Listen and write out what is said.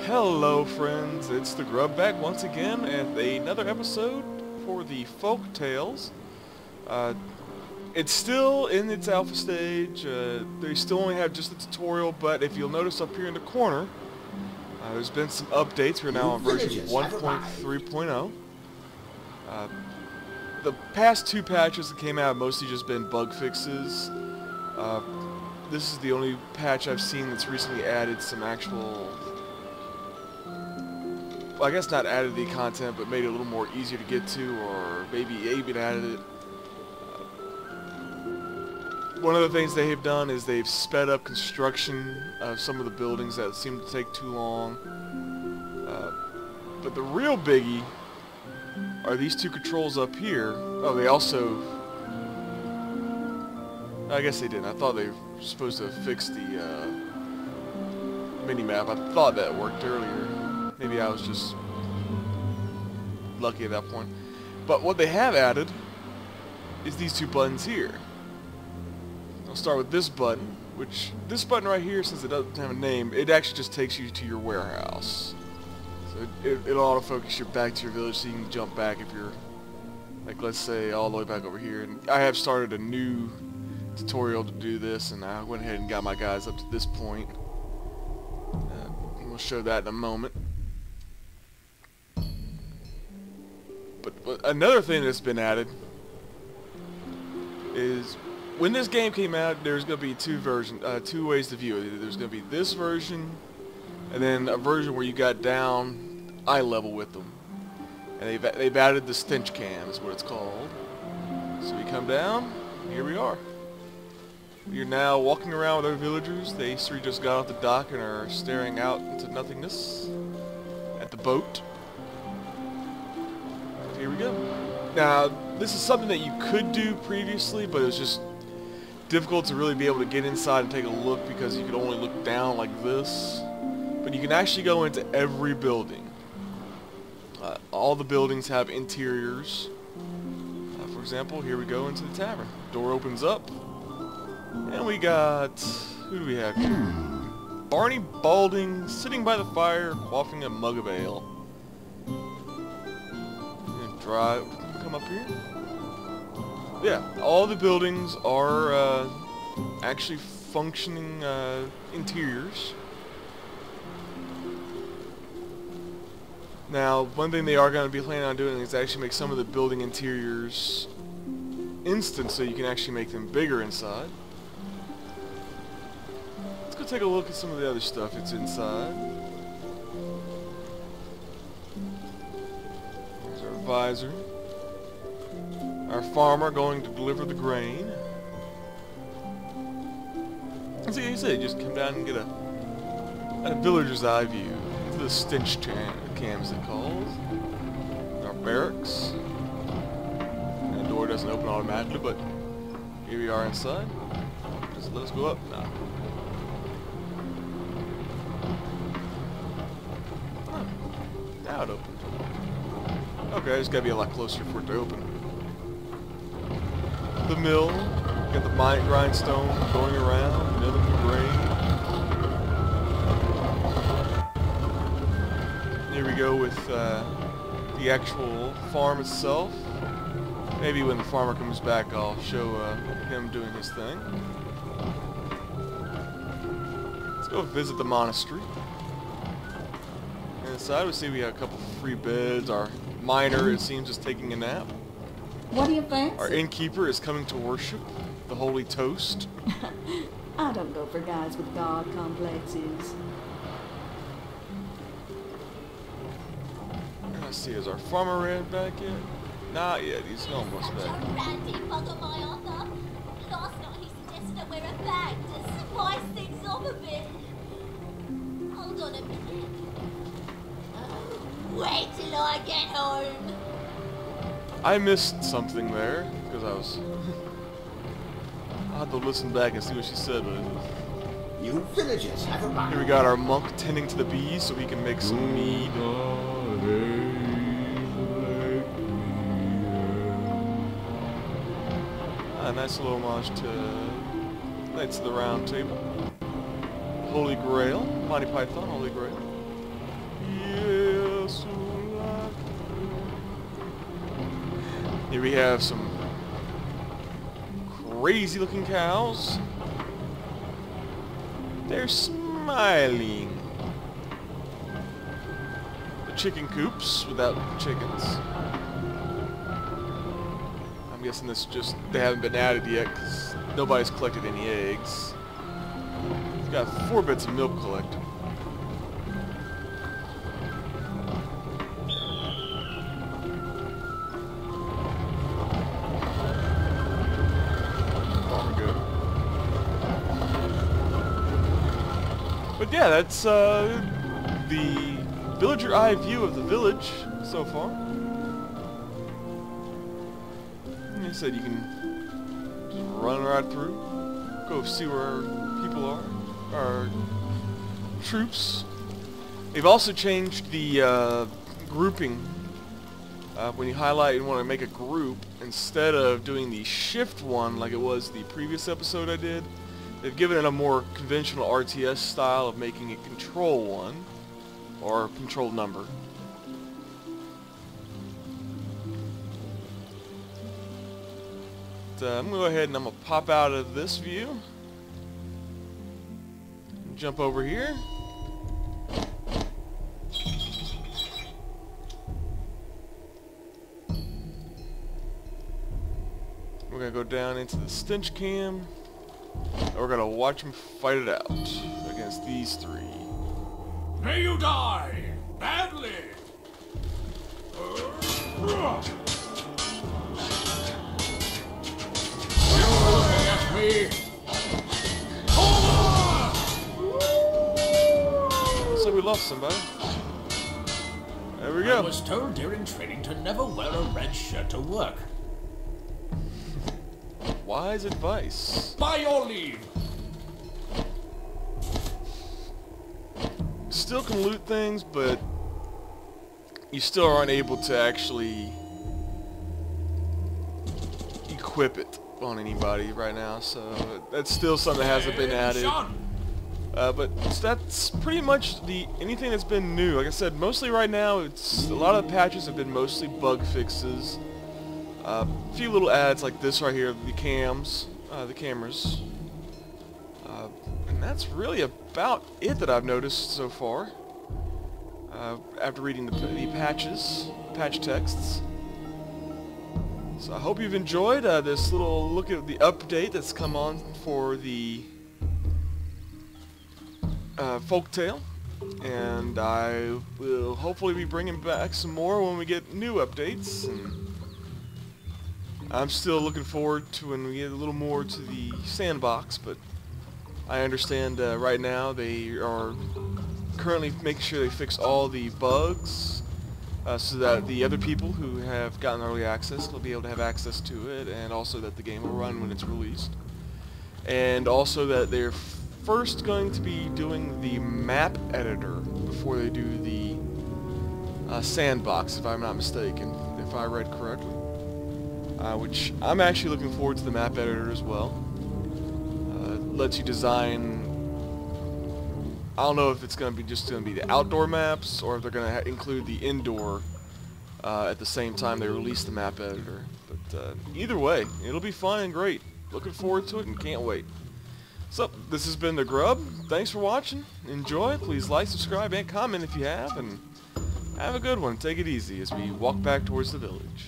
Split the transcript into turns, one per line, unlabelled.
Hello friends, it's the Grub back once again and another episode for the Folk Tales. It's still in its alpha stage. They still only have just the tutorial, but if you'll notice up here in the corner, there's been some updates. We're now on version 1.3.0. The past two patches that came out have mostly just been bug fixes. This is the only patch I've seen that's recently added some actual... well, I guess not added the content, but made it a little more easier to get to, or maybe even added it. One of the things they have done is they've sped up construction of some of the buildings that seem to take too long. But the real biggie are these two controls up here. Oh, they also... I guess they didn't. I thought they were supposed to fix the mini-map. I thought that worked earlier. Maybe I was just lucky at that point. But what they have added is these two buttons here. I'll start with this button, which this button right here, since it doesn't have a name, it actually just takes you to your warehouse. So it'll autofocus you back to your village so you can jump back if you're, like, let's say all the way back over here. And I have started a new tutorial to do this, and I went ahead and got my guys up to this point. We'll show that in a moment. But another thing that's been added is when this game came out, there's going to be two ways to view it. There's going to be this version, and then a version where you got down eye level with them. And they've added the stench cam, is what it's called. So we come down, here we are. You're now walking around with other villagers. They three just got off the dock and are staring out into nothingness at the boat. Here we go. Now, this is something that you could do previously, but it was just difficult to really be able to get inside and take a look because you could only look down like this. But you can actually go into every building. All the buildings have interiors. For example, here we go into the tavern. Door opens up. And we got... who do we have here? Barney Balding, sitting by the fire, quaffing a mug of ale. Come up here. Yeah, all the buildings are actually functioning interiors. Now, one thing they are going to be planning on doing is actually make some of the building interiors instant so you can actually make them bigger inside. Let's go take a look at some of the other stuff that's inside. There's our visor. Our farmer going to deliver the grain. And so, like I said, just come down and get a villager's eye view. Into the stench cams, it calls. Our barracks. And the door doesn't open automatically, but here we are inside. Does it let us go up? No. Oh, now it opened. Okay, I just gotta be a lot closer for it to open. The mill, got the grindstone going around, milling the grain. Here we go with the actual farm itself. Maybe when the farmer comes back, I'll show him doing his thing. Let's go visit the monastery. And inside we see we have a couple free beds. Our miner, it seems, is taking a nap.
What do you fancy?
Our innkeeper is coming to worship the holy toast.
I don't go for guys with god complexes.
Let's see, is our farmer red back yet? Not yet, he's almost back.
Randy bugger my Arthur. Last night he suggested I wear a bag to spice things up a bit. Hold on a minute. Wait till I get home.
I missed something there, because I had to listen back and see what she said, but
You villagers have arrived.
here we got our monk tending to the bees so we can make some mead. A nice little homage to Knights of the Round Table. Holy Grail, Monty Python, Holy Grail. Yes, here we have some crazy looking cows. They're smiling. The chicken coops without chickens. I'm guessing this just, they haven't been added yet because nobody's collected any eggs. We've got 4 bits of milk collected. But yeah, that's the villager eye view of the village so far. Like I said, you can just run right through, go see where our people are, our troops. They've also changed the grouping. When you highlight and want to make a group, instead of doing the shift one like it was the previous episode I did, they've given it a more conventional RTS style of making it control one, or control number. But, I'm going to go ahead and I'm going to pop out of this view. Jump over here. We're going to go down into the stench cam. And we're going to watch them fight it out against these 3.
May you die badly. At me.
Looks like we lost somebody. There we
I
go.
was told during training to never wear a red shirt to work.
Wise advice.
By your leave.
Still can loot things, but you still aren't able to actually equip it on anybody right now, so that's still something that hasn't been added. But that's pretty much anything that's been new. Like I said, mostly right now, it's a lot of the patches have been mostly bug fixes. A few little ads like this right here, the cameras. And that's really about it that I've noticed so far. After reading the patch texts. So I hope you've enjoyed this little look at the update that's come on for the Folktale. And I will hopefully be bringing back some more when we get new updates. And I'm still looking forward to when we get a little more to the sandbox, but I understand right now they are currently making sure they fix all the bugs so that the other people who have gotten early access will be able to have access to it, and also that the game will run when it's released. And also that they're first going to be doing the map editor before they do the sandbox, if I'm not mistaken, if I read correctly. Which I'm actually looking forward to the map editor as well. Lets you design. I don't know if it's going to be the outdoor maps or if they're going to include the indoor at the same time they release the map editor. But either way, it'll be fun and great. Looking forward to it and can't wait. So this has been the Grub. Thanks for watching. Enjoy. Please like, subscribe, and comment if you have. And have a good one. Take it easy as we walk back towards the village.